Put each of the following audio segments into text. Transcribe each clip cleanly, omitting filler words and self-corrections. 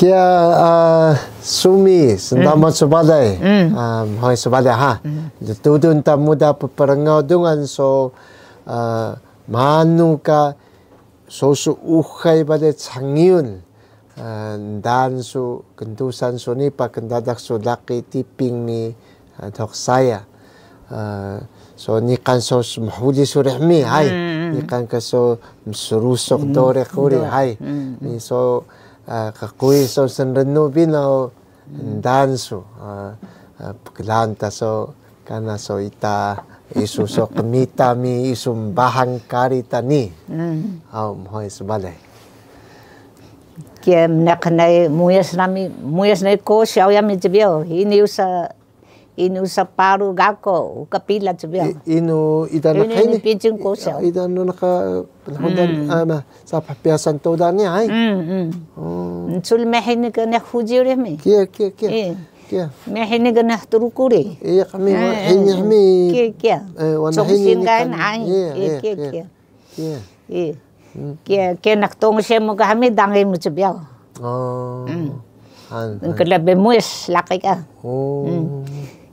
Kia sumi sendamat sebalai. Hoi sebalai ha. Tutun ta muda peperengau dengan so manu ka so su uhai pada cangiun dan su kentusan su ni pa kendadak su laki tiping ni tok saya. So ni kan so mahudi surehmi hai. Ni kan ka so surusok dore kuri hai. Ni so kakui so senrenu bino dansu kelanta so karena so ita isu so kemita mi isu bahan kari tani hoi sebalai kia naknai muyas nai ko siau ya mi jebio ini usa paru gako kapila jebio inu ida nakai ni pinjing ko siau ida naka penhudan sa papiasan to dani ai sul mehin ke nak hujure mi kia mehin ke nak turukuri iya kami ini kia wana ini kan ai kia nak tong semo ka hami dangai mu jebio kalau bemuis lakai ka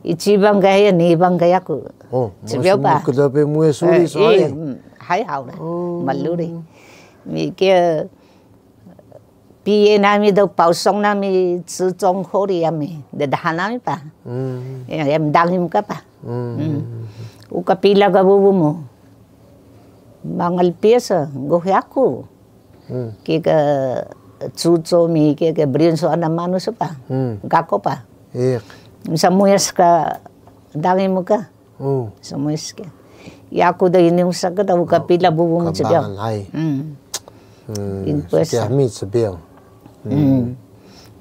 Ichibang gaya ni bang gaya ku. Jebio ba. Kalau bemuis suri soai. Hai hau dah. Maluri. Mi kia piye nami do pausong nami zong hori ami. Dedahan nami pa. Em dangim ka pa. Uka pila ka bubu mo. Mangal piesa gohe aku. Kika cuco mi kika berinso ana manus pa. Gako pa. Samuyas ka dangim mo ka. Samuyas ka. Yaku da ini usa ka da uka pila bubu mo jebio. Setiap mi jebio.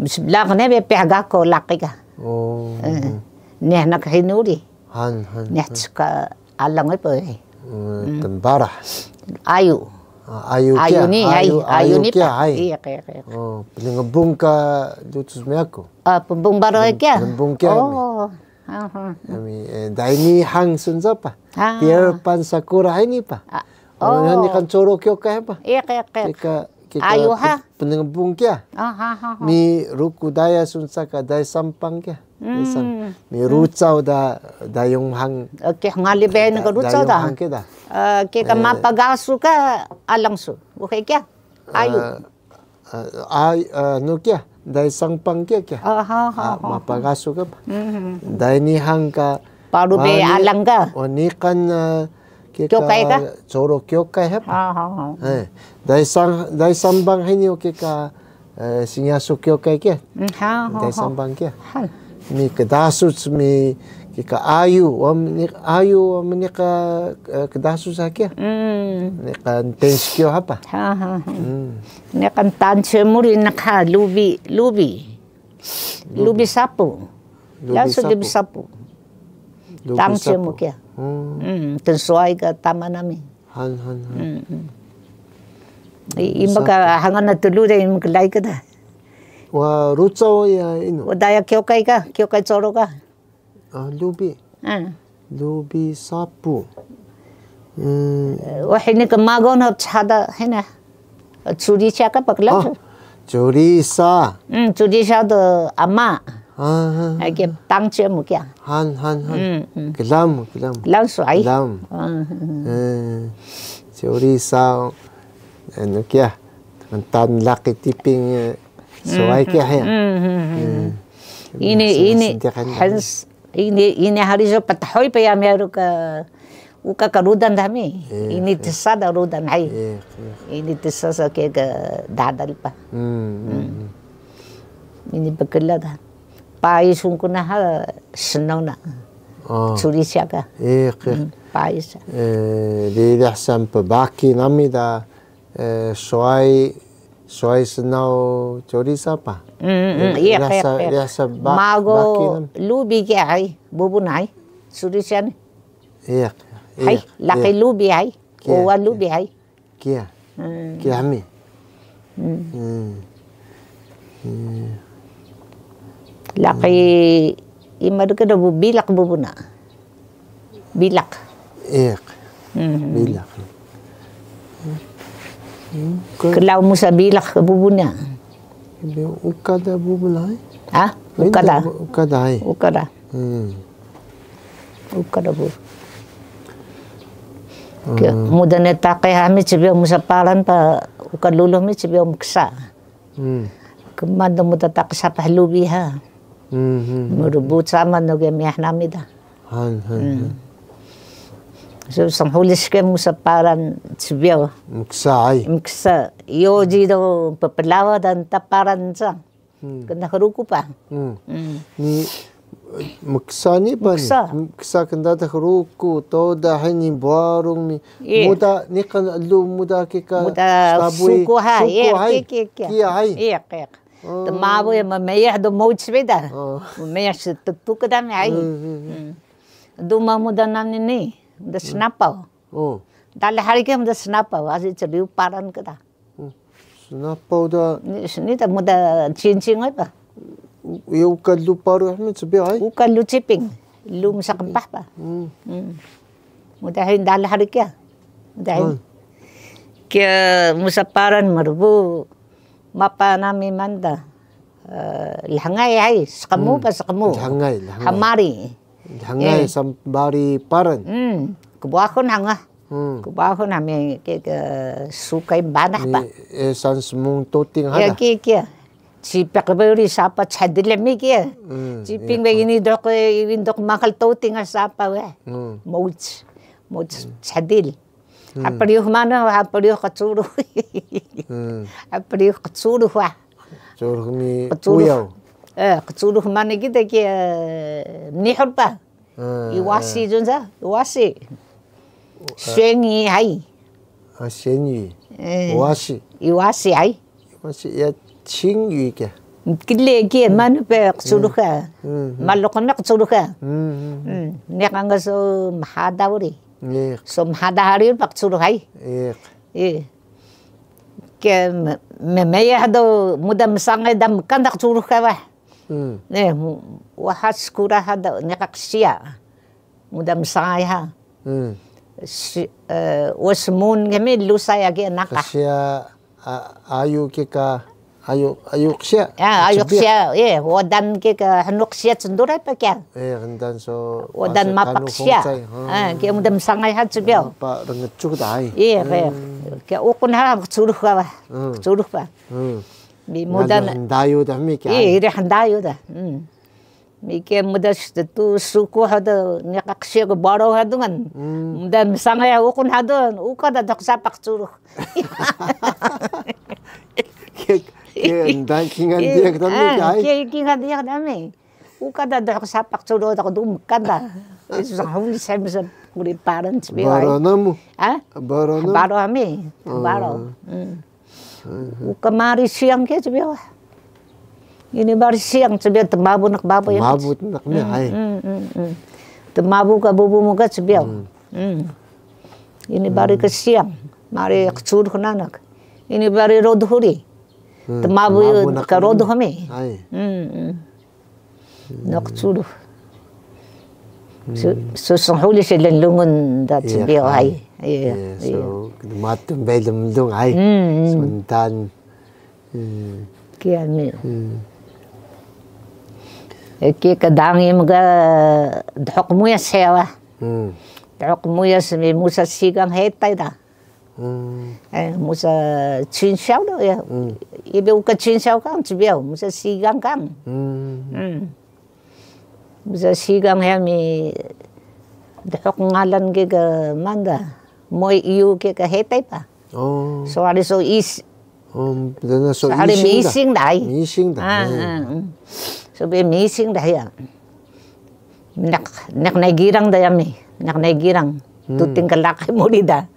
Bisbila ka nebe pehga ko laki ka. Neh nak hinuri. Neh ka alang ay po eh. Tembara. Ayu. Ayu ni kia pa. Iya kaya. Pengebung ka dutus miaku. Pembung baro kia. Pembung kia. Daini hang sunza pa. Tiar pan sakura ini pa. Ni kan coro kyo ka pa. Iya kaya. Ayu ha. Pengebung kia. Mi ruku daya sunsa ka dai sampang kia. Mi rucau da yung hang. Okay, ngali ben ka rucau da. Ke ka mapagasu ka alangsu. Okay kia. Ayu. No kia. Dai sampang kia. Mapagasu ka pa. Dai ni hang ka. Paru be alang ka. O ni kan kyokai ka. Coro kyokai ha pa. Dai sambang hini o ka sinyasu kyokai kia. Dai sambang kia. Mi kedasus mi kika ayu ni ka kedasus kia. Ni kan tenskyo ha pa. Ni kan tansemuri naka lubi sapu. Langsung lubi sapu. Tangsemu kia. Tensuai ka tama nami. Imbaga hangan na tulu dai imkalai ka da. Wa rucau ya inu. Daya kyokai coro ka. Lubi. Lubi sapu. Wah ini kemago na chada hena. Curi cha ka pakla. Curi sa. Curi sa do ama. Ake tangcemu kia. Han. Kelam. Suai. Kelam. Curi sa. Ano kia. Tan laki tiping suai kia ya. Ini hari so patahoy pa ya meru ka uka karudan dami. Ini tisa da rudan hai. Ini tisa sa ke dadal pa. Ini bekala da. Pais ko na ha snow na. Curi siya ka. Pais. Di dahsan pa baki nami da soai snow curi sapa. Iya kaya. Mago lubi kia hai. Bubu na hai. Curi siya ni. Iya. Hai. Laki lubi hai. Owa lubi hai. Kia hami. Laki imadu ka da bilak bubu na. Bilak. Iya. Bilak. Kalau musa bilak ke bubunya. ukada bubulay. Ha? Ukada. Ukada ay. Ukada. Ukada bu. Muda neta kaya kami cibiyo musaparan pa ukalulo mi cibiyo muksa. Kumanda muda tak sa pahlubi ha. Merubut sama noge miyah namida. So sanghulis ke musaparan cibiyo. Muksa ay. Muksa. Yoji do papalawa dan taparan sa. Kena keruku pa. Ni muksa ni ba? Muksa kanda ta keruku to da hani barung ni muda ni kan lu muda ke ka suku ha kia hai iya kek temabu ya memeyah do mau cibeda memeyah setutu ke dami ai do mamuda nani ni da snapau dale hari ke muda snapau asi ceriu paran ke da snapau da ni da muda cincin ai pa eu kalu paru kami cibi ai ukalu ciping lu musakempah pa muda hin dale hari ke muda hin ke musaparan merbu mapa nami manda langai ai sakamu pa sakamu langai hamari sambari paran kebuahon hanga kebuahon nami ke sukai banah pa san semung toting hada ya ke cipak beri sapa chadile mi ke ciping begini dok indok makal toting sapa we mouch chadil apariuh mana apariuh kacuru apariuh kacuru wa kacuru ni uyau kacuru mana kita ke nihur pa iwasi junza iwasi shengi hai shengi iwasi hai iwasi ya chingyue ke kile ke mana pe kacuru ka malokna kacuru ka nekanga so mahadawri so mahadahari pak suruh hai ke memeyah do muda mesangai dam kandak suruh kawa ne wahas kura hada nekaksia muda mesangai ha wasmun kami lusaya ke naka kasia ayu ke ka ayu ksia ayu ksia wadan ke ka hanuk ksia cendurai pa kya rendan so wadan mapak ksia ke muda mesangai ha cibiao pa rengecuk dai ke ukun ha suruh ka suruh pa mi muda handayu da mi ke ire handayu da mi ke muda tu suku ha da nekak ksia ko baro ha dungan muda mesangai ukun ha don ukada dak sapak suruh dan kingan dia ke dami kingan dia ke dami ukada dak sapak suruh dak dum kada itu sahul saya bisa kuri paran cibi baro namu baro ami baro ukamari siang ke cibi ini baru siang cibi temabu nak babu ya mabu nak mi ai temabu ka bubu muka cibi ini baru ke siang mari kecur kenanak ini baru rodhuri temabu ka rodhu hame nak curu so sahuli selan lungun da cibi ai so matum belum lung ai suntan kian mi ke kadangi mga dhok mo ya sewa dhok mo ya semi musa sigang hetay da musa chinsiao do ya ibe uka chinsiao kang cibiao musa sigang kang musa sigang ya mi dhok ngalan ke ka manda moy iu ke ka hetay pa so ari so is so ari missing dai so be missing dai ya nak naigirang da yami nak naigirang tuting kalakay mo da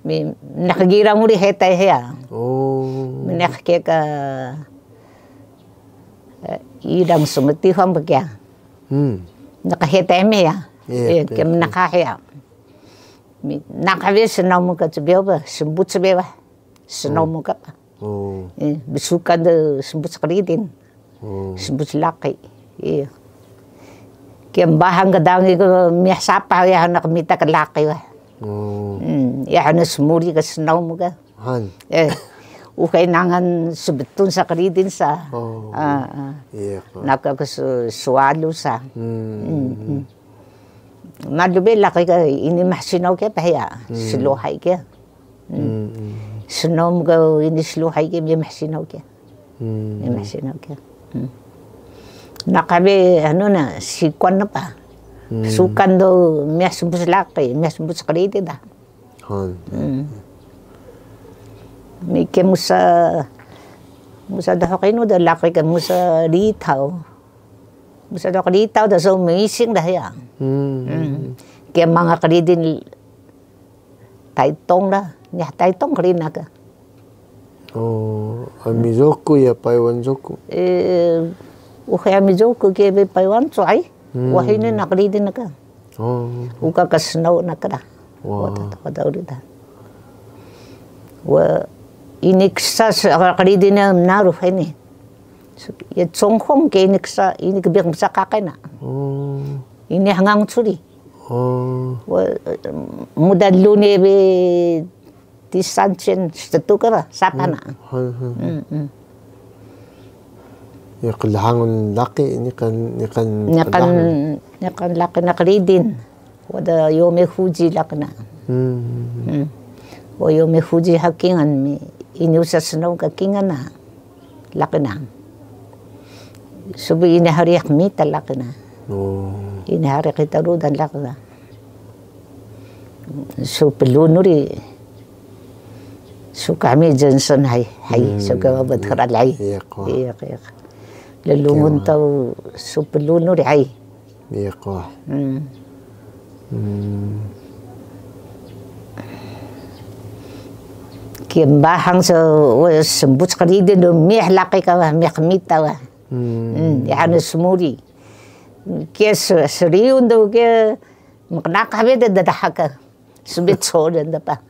mi nakagirang mo di hetay ya nak ke ka irang sumati hom bagya nakahetay me ya ke nakahya mi nakawis na mo ka tibyo ba sumbut sabi ba sunaw mo ka bisukan da sumbut sakritin sumbut laki Kiam bahang kadangi ko miya sapa ya nakamita ka laki wa. Ya na smuri ka snow mo ka. kailangan subetun sa kalidin sa. Iya ko. Nakakasuwalo sa. Malubi laki ka ini mahsinaw ka pahaya. Sluhay ka. Sunom ka ini sluhay ka may mahsinaw ka. May mahsinaw ka. Nakabi ano na sikwan na pa. Sukan do may sumbus laki, may sumbus kalidin da. Mike musa daw kayo da laki ka musa litaw. Musa daw kalitaw da so amazing dahil. Kaya mga kalidin taitong na. Niya taitong kalin na ka. Mizoku ya paiwan zoku. Ukaya mizoku kaya paiwan so ay. Wahin na kalidin na ka. Uka kasnaw na ka da. Wadaw da. Iniksa sa kalidin na naruh ini. Ya tsongkong ke iniksa ini kebiak sa kakay na. Ini hangang tsuri. Muda lune be tisanchen statu kara sapa na. Ya kalahangon laki ini kan laki na kalidin. Wada yome huji laki na. O yome huji hakingan mi inusa sanaw kakingan na laki na. Subi inahariak mi talaki na. Inahariak kita rudan laki na. So pelunuri. So kami Johnson hay so kawabat karalay. Iya. Lalungun taw so pelunuri hay. Iya ko. Kiambahang sa sembut kalidin do mih laki ka mih kamita wa. Ano sumuri. Kaya seriun do kaya maknakabi da dadahaka. Subit sodan da pa.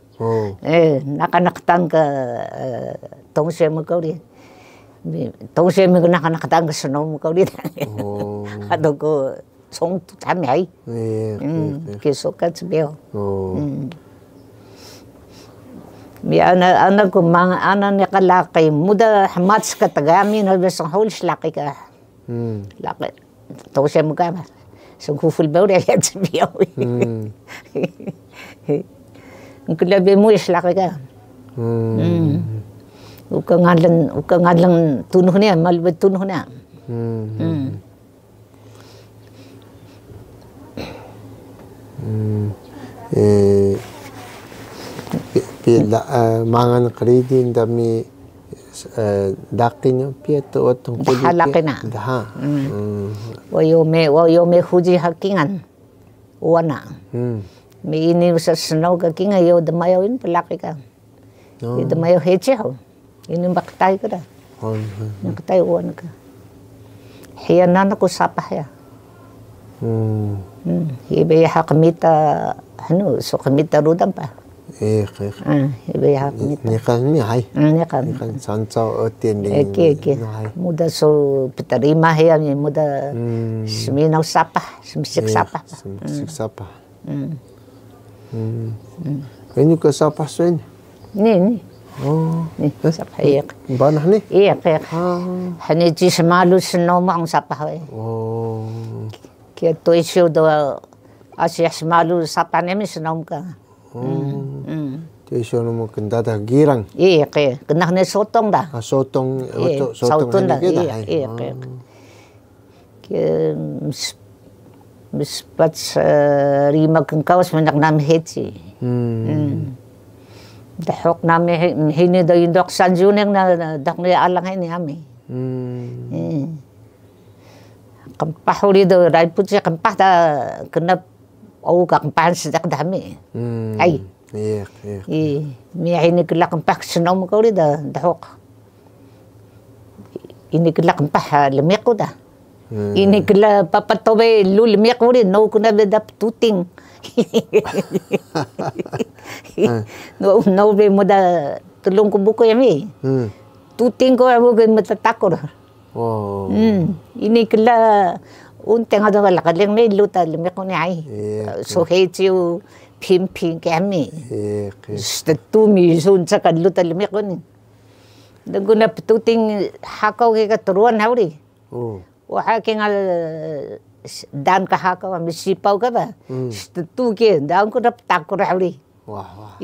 Nakanakatang ka tongse mo ka rin. Tongse mo nakanakatang ka sunaw mo ka rin. Ato ko song tutami ay. Kisukat sabiyo. May anak ko mga anak niya kalaki. Muda hamats ka tagami na besang hols laki ka. Laki. Tongse mo ka ba? Sung hufulbaw rin yan sabiyo. Ang kulabi mo is laki ka. Uka nga lang tunuh niya, malubad tunuh niya. Mangan kalidin dami daki nyo piyato otong Daha laki na. Daha. Wayo me huji hakingan. Uwana. May ini sa snow kakinga yo damayo in palaki ka. Damayo heche ho. Ini bakitay ka da. Nakitay uwan ka. Hiya na ko sapah ya. Hiya hakamita ano so kamita rudan pa. Hiya hakamita. Nikan mi hay. Nikan sancaw otin ding. Muda so pitarima hiya muda siminaw sapah, simisik sapah. Simisik sapah. Ini ke sapah sen? Ni. Ni sapah iya. Banah ni? Iya kaya. Hani ji semalu senoma ang sapah we. Kaya to isyo do asya semalu sapah nemi senom ka. To isyo no mo kandada girang. Iya kaya. Kena ni sotong dah. Sotong sotong dah. Iya kaya. Kaya mispat rima kang kawas manak nam heti. Dahok nami hini do indok sanjuneng na dak ni alang ini ami. Kampah uli do rai putsi kampah da kena au kampah sedak dami. Ay. Iya. Mi hini kila kampah senom ka uli da dahok. Ini kila kampah lemeko da. Ini kila papatobe lulmiak uli no kuna bedap tuting. No be muda tulong ko buko yami. Tuting ko abo gan matatakor. Ini kila unteng ada wala kaleng may luta lemeko ni ay. So hetiu pim kami. Statu mi sun sa kadluta lemeko ni. Guna petuting hakau ke turuan hauri. Wahake ngal dan ka hakau misipau ka ba. Tu ke dan ko dap takur hauri. Wah.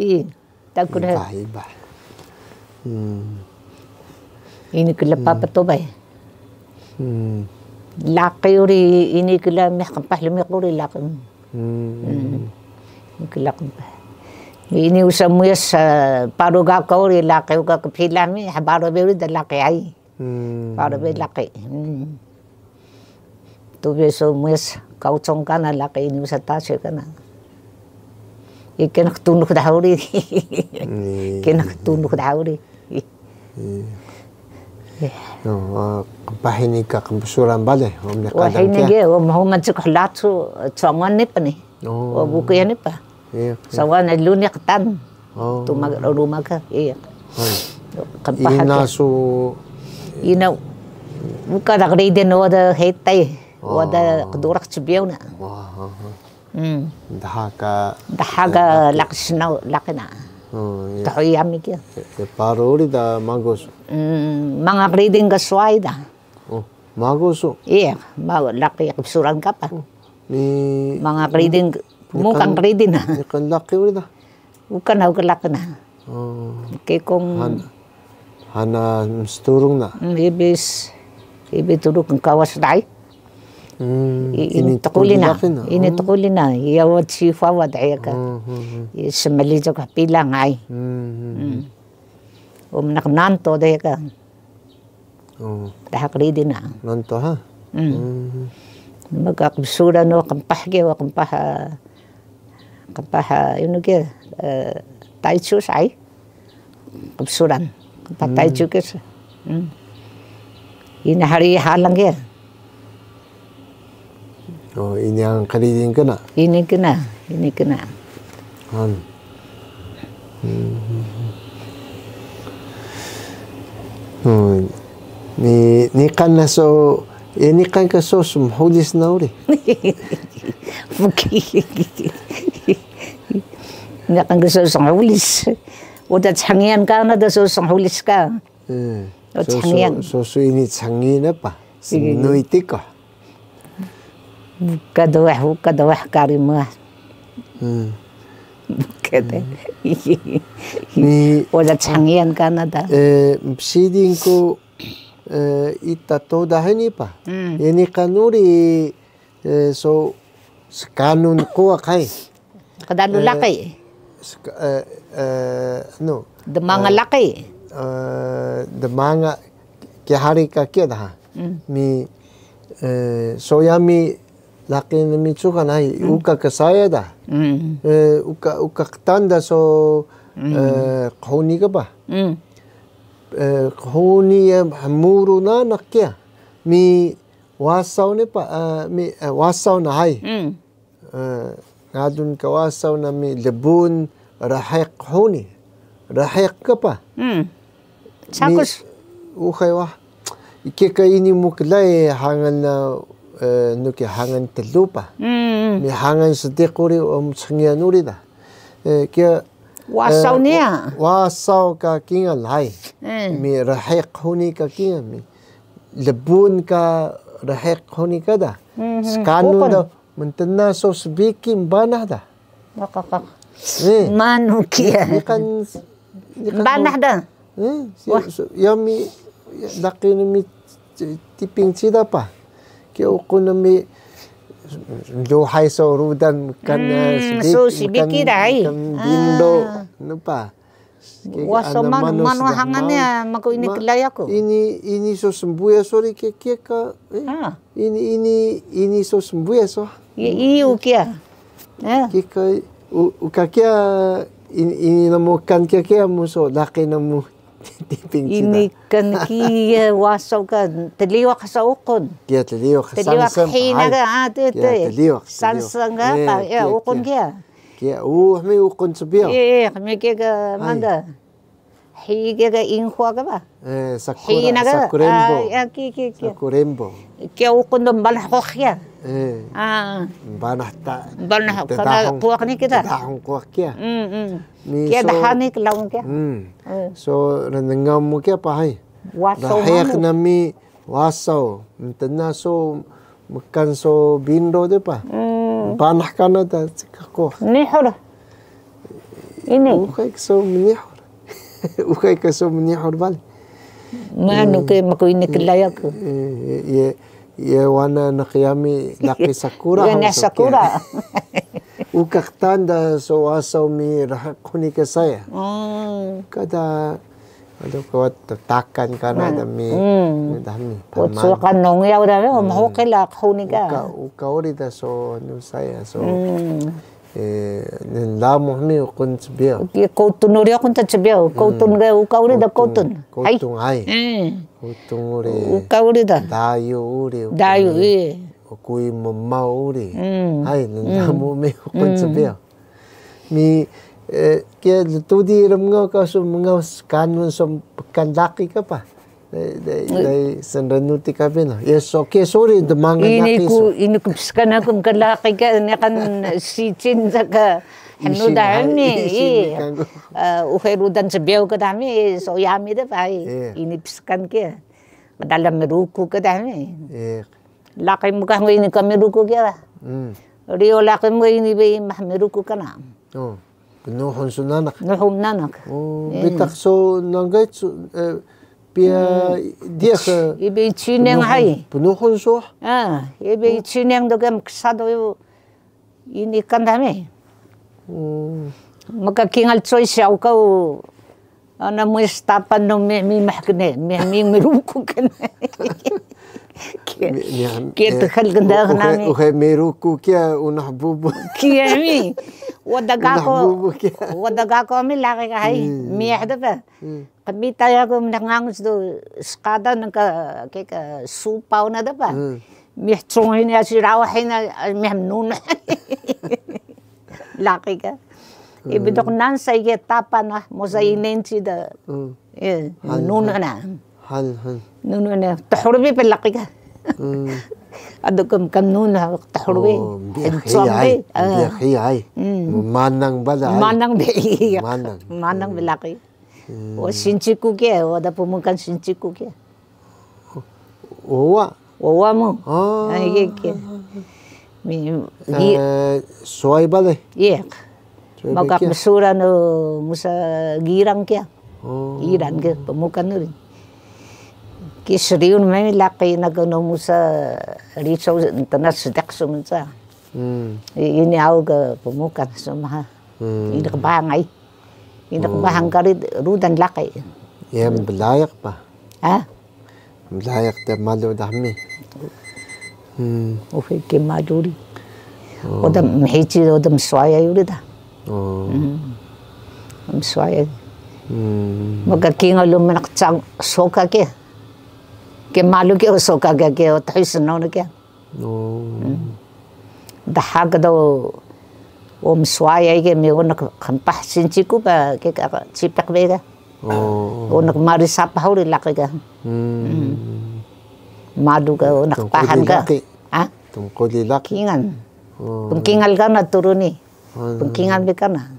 Takur. Iba. Ini kala papato ba. Laki uri ini kala mekapah lemekuri laki. Kala pa. Ini usamuyas paru gakau ri laki uga kapilami habaro beuri da laki ai. Paru be laki. Tu beso muyas kau congkana laki ini usatase kana. Ikan tunuk dauri. Kena tunuk dauri. Kapahini ka kampusuran bale. Wahini ge mau macuk latsu congan ni pa ni. O buku ya ni pa. Sawan luni ketan. Tu mag rumah ka. Iya. Ina su ina buka dak riden wada hetai. Wada kedurak cibiau na. Dahaga laksna lakina. Tahu ya mikir. Paruri da magos. Mga reading ka sway da. Magoso. Iya, mau laki kapsuran ka pa. Ni mga reading mukang reading na. Ikan laki uri da. Bukan ako laki na. Kaya kung hana sturung na. Ibis turuk ang kawas dai. Ini tukuli na. Iawat si fawad ay ka. Semalizo ka pilang ay. Naknanto dahil ka. Dahak reading na. Nanto ha? Magkakabsura no kampah ke wa kampah yun ke taichu sai kabsuran kampah taichu ke ini hari halang ke ini yang reading kena ini kena ni kan na so ini kan ka so sumhulis na uri. Nga kan ka so sumhulis. Uda changian ka na da so sumhulis ka. So ini changi na pa. Sinuiti ka. Bukadawah karimah. Bukade. Uda changian ka na da. Siding ko ita toda hani pa. Ini kanuri so kanun ko akay. Kadalo laki. No. Demanga laki. Demanga kihari ka kia dah. Mi so yami laki na mitsukan ay uka kasaya dah. Uka tanda so kahuni ka ba? Kahuni hamuru na nakya mi wasaw ni pa mi wasaw na hay ngadun ka wasaw na mi lebun rahek kahuni rahek ka pa sakos ukay wa ikika ini muklay hangan na nuki hangan telupa mi hangan sedekuri changyan uri da kya wasaw niya. Wasaw ka kinga lai. Mi rahek huni ka kinga mi. Lebun ka rahek huni ka da. Skanu da mentena so speaking banah da. Makakak. Manu kia. Ikan banah da. Yami laki na mi tiping sida pa. Kaya ako na mi luhay sa urudan kan so sibiki dai kan dindo ano pa waso manuhangan niya mako ini kilaya ko ini so sembuya sorry ke ka ini so sembuya so iyo kia ka ukakia ini namukan kia mo so laki na mo ini kan kia wasaw ka taliwa ka sa ukon kia taliwa ka hina ka sansang ka pa ukon kia may ukon sa biyaw kami kia ka manda Higa inhua ka ba? Sakurembo. Ki. Sakurembo. Kaya ukundong balahokya. Banah kana kuwak ni kita. Tahong kuwak kya. Kaya dahanik laung kya. So renengam mo kya pahay. Wasaw Dahayak mo. nami wasaw. Mtena so makan so bindo de pa. Banah kana da sikako. Nihor. Ini. Ukay so menihor. Ukay ka so menihor bali. Mano ke makuinik layak. Ye wana nakiyami laki sakura. Yan sakura. Ukak tanda so wasaw mi rahakuni ka saya. Kada kawat takan kana dami. Dami. Otso ka nong yaw da mahukila kuni ka. Uka ori da so saya so. Nilamo mi ukun tsibiyo. Kautun uri akong tatsibiyo. Kautun ga uka uri da kautun. Kautun ay. Kautun uri. Uka uri da. Dayo uri. Dayo Ukui mamau uri. Ay, nilamo mi ukun tsibiyo. Mi kaya tudi ram nga ka so mga kanun so kandaki ka pa. Dai sanranuti ka bina. Yes, okay, sorry, the manga naki so. Ini kupska na kung kalaki ka, kan sichin sa ka, ano dami, uherudan sa biyaw ka dami, so yami da pa, inipskan ka. Madalam meruko ka dami. Laki mo ka ngayon ka meruko ka. Rio laki mo ini meruko ka na. Nuhon so nanak. Nuhon nanak. Bitak so nanggay so, Pia dia ke ibe chineng hai penuhon so ibe chineng do gam ksado ini kan dame maka kingal choi siaw ka ana mo stapan no mi mahkne mi meruku kan Kaya takal ganda ka namin. Okay, meruku kya unah bubu. Kaya mi. Wadaga ko mi laki ka hay. Miyahda pa. Kami tayo ko nangangus do skada ng ka supaw na da pa. Miyahtsungin niya si rawahin na miyamnuna. Laki ka. Ibidok nan sa igetapan na mo sa inensi da. Nuna na. Nuna na. Tahurbi pa laki ka. Ado kam nuna tahurbi. Biyakiyay. Manang bala. Manang biyak. Manang bilaki. O sinchiku kya. O da pumukan sinchiku kya. Owa. Owa mo. Ay kya. Soy bala. Iya. Magkak masura no musa girang kya. Iran kya. Pumukan no rin. Kisriun may laki na gano'n mo sa riso na sidak sumunsa. Iniaw ka pumukan sa mga inakabangay. Inakabahang ka rin rudan laki. Yan, belayak pa. Ha? Belayak ta malo dami. Ufay kimaduri. Odam mahichi odam swaya yuri da. Odam swaya. Magkakingaw lumanak tsang soka kya. Ke malu ke soka ke tayo sanaw na kya. Dahag daw om swaya ke may unak kampah sinchiku pa ke chipak bega. Unak marisap hauri laki ka. Madu ka unak pahan ka. Ha? Tungkol laki. Kingan. Pengkingal ka na turuni. Pengkingal ka na.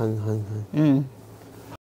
Han.